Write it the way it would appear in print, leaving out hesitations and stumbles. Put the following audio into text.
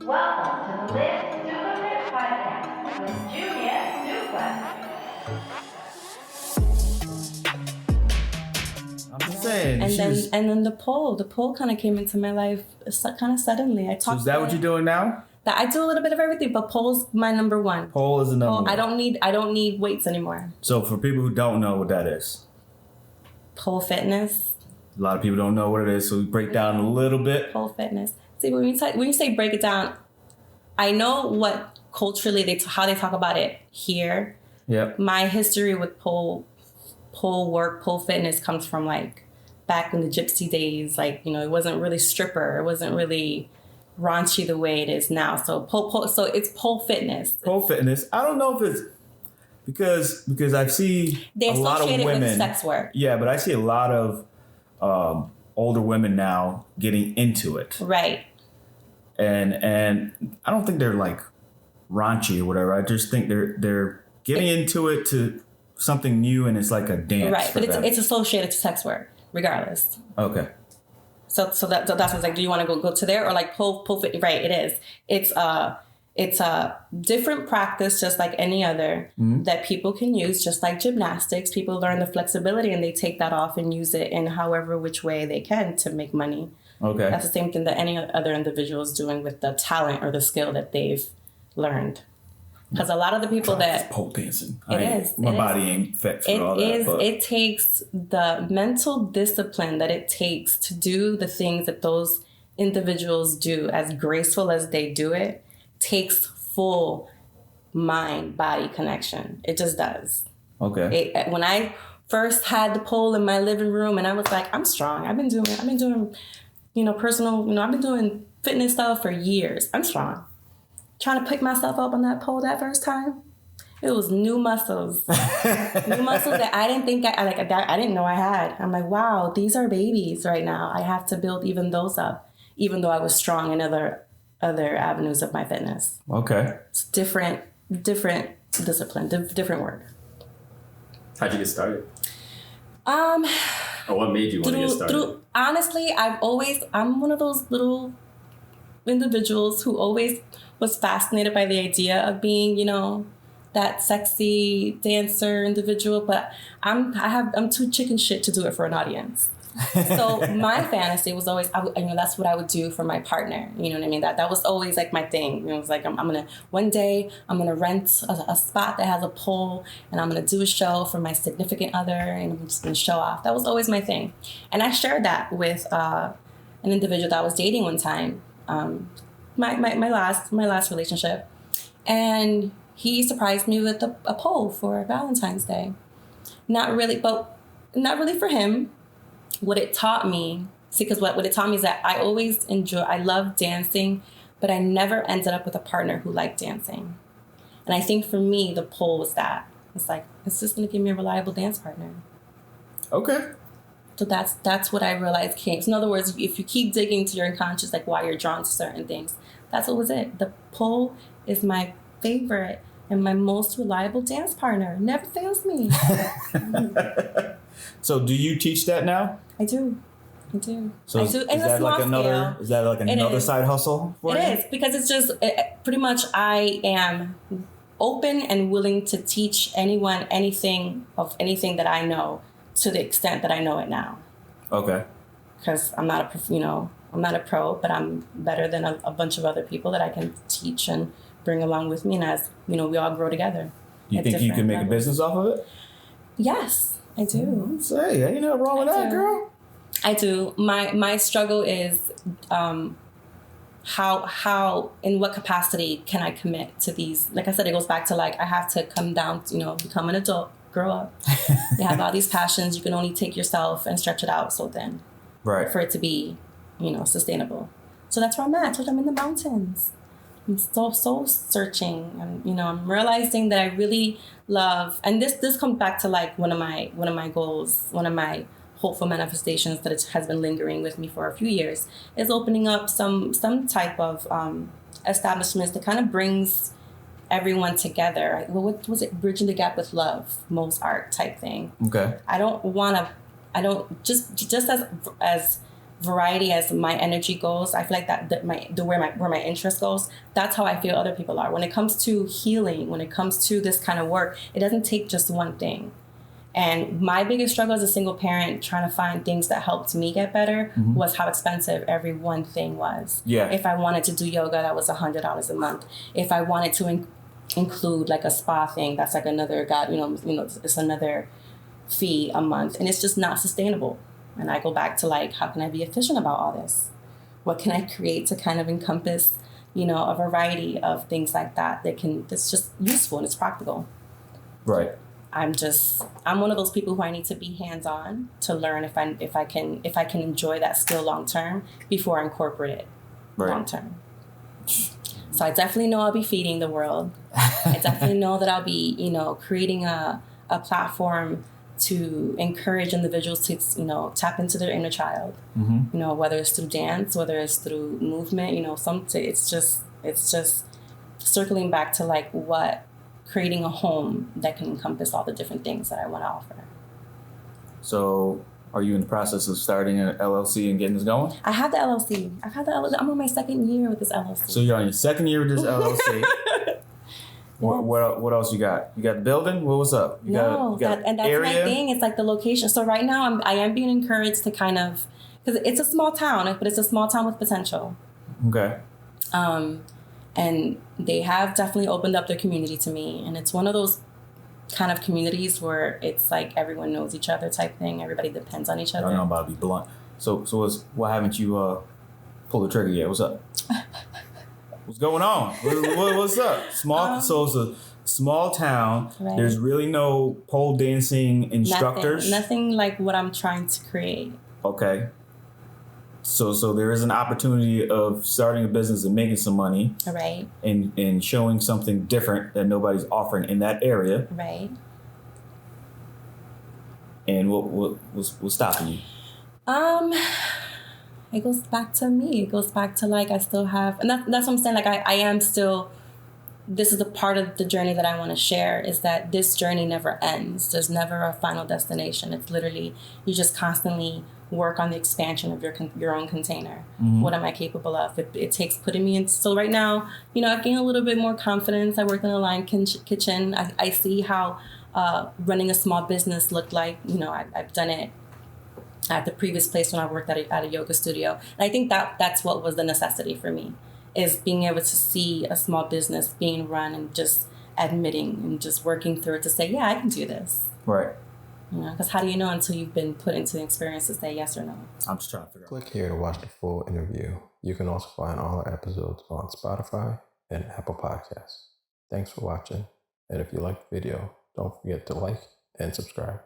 Welcome to the LivSupaFit podcast with Junior Supa. I'm just saying. And then the pole kind of came into my life kind of suddenly. So is that what you're doing now? That I do a little bit of everything, but pole's my number one. Pole is the number one. I don't need weights anymore. So for people who don't know what that is, pole fitness. A lot of people don't know what it is, so we break down a little bit. Pole fitness. See, when you say break it down, I know what culturally how they talk about it here. Yep. My history with pole work, pole fitness comes from like back in the gypsy days. Like, it wasn't really stripper. It wasn't really raunchy the way it is now. So so it's pole fitness. Pole fitness. I don't know if it's because I see they a lot of women with sex work. Yeah, but I see a lot of older women now getting into it. Right. And I don't think they're like raunchy or whatever. I just think they're getting into it to something new, and it's like a dance. Right, but them. it's associated to sex work, regardless. Okay. So that's what's like. Do you want to go to there or like pole fit? Right, it is. It's a different practice, just like any other that people can use, just like gymnastics. People learn the flexibility and they take that off and use it in however which way they can to make money. Okay. That's the same thing that any other individual is doing with the talent or the skill that they've learned. Because a lot of the people that pole dancing, my body ain't fit for all that. But it takes the mental discipline that it takes to do the things that those individuals do, as graceful as they do it, takes full mind-body connection. It just does. Okay. When I first had the pole in my living room, and I was like, I'm strong. I've been doing personal. I've been doing fitness stuff for years. I'm strong. Trying to pick myself up on that pole that first time, it was new muscles. New muscles that I didn't think I didn't know I had. I'm like, wow, these are babies right now. I have to build even those up, even though I was strong in other avenues of my fitness. Okay. It's different discipline, different work. How'd you get started? Or what made you want to get started? Honestly, I'm one of those little individuals who always was fascinated by the idea of being, that sexy dancer individual, but I'm too chicken shit to do it for an audience. So my fantasy was always, that's what I would do for my partner. You know what I mean? That was always like my thing. It was like, one day I'm gonna rent a spot that has a pole, and I'm gonna do a show for my significant other, and I'm just gonna show off. That was always my thing. And I shared that with an individual that I was dating one time. My last relationship, and he surprised me with a pole for Valentine's Day. Not really for him. What it taught me, because what it taught me is that I love dancing, but I never ended up with a partner who liked dancing. And I think for me, the pole was that. It's like, it's just gonna give me a reliable dance partner. Okay. So that's what I realized came. So in other words, if you keep digging to your unconscious, like why you're drawn to certain things, that's what was it. The pole is my favorite and my most reliable dance partner. Never fails me. So do you teach that now? I do. So I do. Is that like another side hustle for you? It is, because it's just pretty much I am open and willing to teach anyone anything that I know, to the extent that I know it now. Okay. Because I'm not a pro, but I'm better than a bunch of other people that I can teach and bring along with me. And as we all grow together. You think you can make a business off of it? Yes, I do. Say, ain't nothing wrong with that, girl. I do. My struggle is how in what capacity can I commit to these? Like I said, it goes back to like I have to come down, become an adult. Grow up. You have all these passions. You can only take yourself and stretch it out so thin. Right. For it to be, sustainable. So that's where I'm at. I'm in the mountains. I'm so searching, and I'm realizing that I really love. And this comes back to like one of my goals, one of my hopeful manifestations that has been lingering with me for a few years, is opening up some type of establishments that kind of brings everyone together. What was it? Bridging the gap with love, Mo's art type thing. Okay. I don't just as variety as my energy goes, I feel like where my interest goes, that's how I feel other people are. When it comes to healing, when it comes to this kind of work, it doesn't take just one thing. And my biggest struggle as a single parent trying to find things that helped me get better was how expensive every one thing was. Yeah. If I wanted to do yoga, that was $100 a month. If I wanted to include like a spa thing, that's like another, it's another fee a month. And it's just not sustainable. And I go back to like, how can I be efficient about all this? What can I create to kind of encompass, a variety of things like that's just useful and it's practical. Right. I'm one of those people who I need to be hands-on to learn if I can enjoy that skill long term before I incorporate it long term. So I definitely know I'll be feeding the world. I definitely know that I'll be, creating a platform to encourage individuals to, tap into their inner child. Whether it's through dance, whether it's through movement, it's just circling back to like creating a home that can encompass all the different things that I want to offer. So are you in the process of starting an LLC and getting this going? I have the LLC. I'm on my second year with this LLC. So you're on your second year with this LLC. What else you got? You got the building? What's up? You got and that's area? my thing. It's like the location. So right now I am being encouraged to kind of, because it's a small town, but it's a small town with potential. Okay. And they have definitely opened up their community to me. And it's one of those kind of communities where it's like everyone knows each other type thing. Everybody depends on each other. I don't know about to be blunt. So why haven't you pulled the trigger yet? What's up? What's going on? What's up? So it's a small town. Right. There's really no pole dancing instructors. Nothing like what I'm trying to create. Okay. So there is an opportunity of starting a business and making some money. Right. And showing something different that nobody's offering in that area. Right. And what's stopping you? It goes back to me. It goes back to like I still have, and that's what I'm saying. Like I am still. This is the part of the journey that I want to share, is that this journey never ends. There's never a final destination. It's literally, you just constantly work on the expansion of your own container. What am I capable of? It takes putting me in. So right now, I've gained a little bit more confidence. I worked in a line kitchen. I see how running a small business looked like. I've done it at the previous place when I worked at a yoga studio. And I think that's what was the necessity for me, is being able to see a small business being run and just admitting and just working through it to say, yeah, I can do this. Right. Because how do you know until you've been put into the experience to say yes or no? I'm just trying to figure out. Click here to watch the full interview. You can also find all our episodes on Spotify and Apple Podcasts. Thanks for watching. And if you liked the video, don't forget to like and subscribe.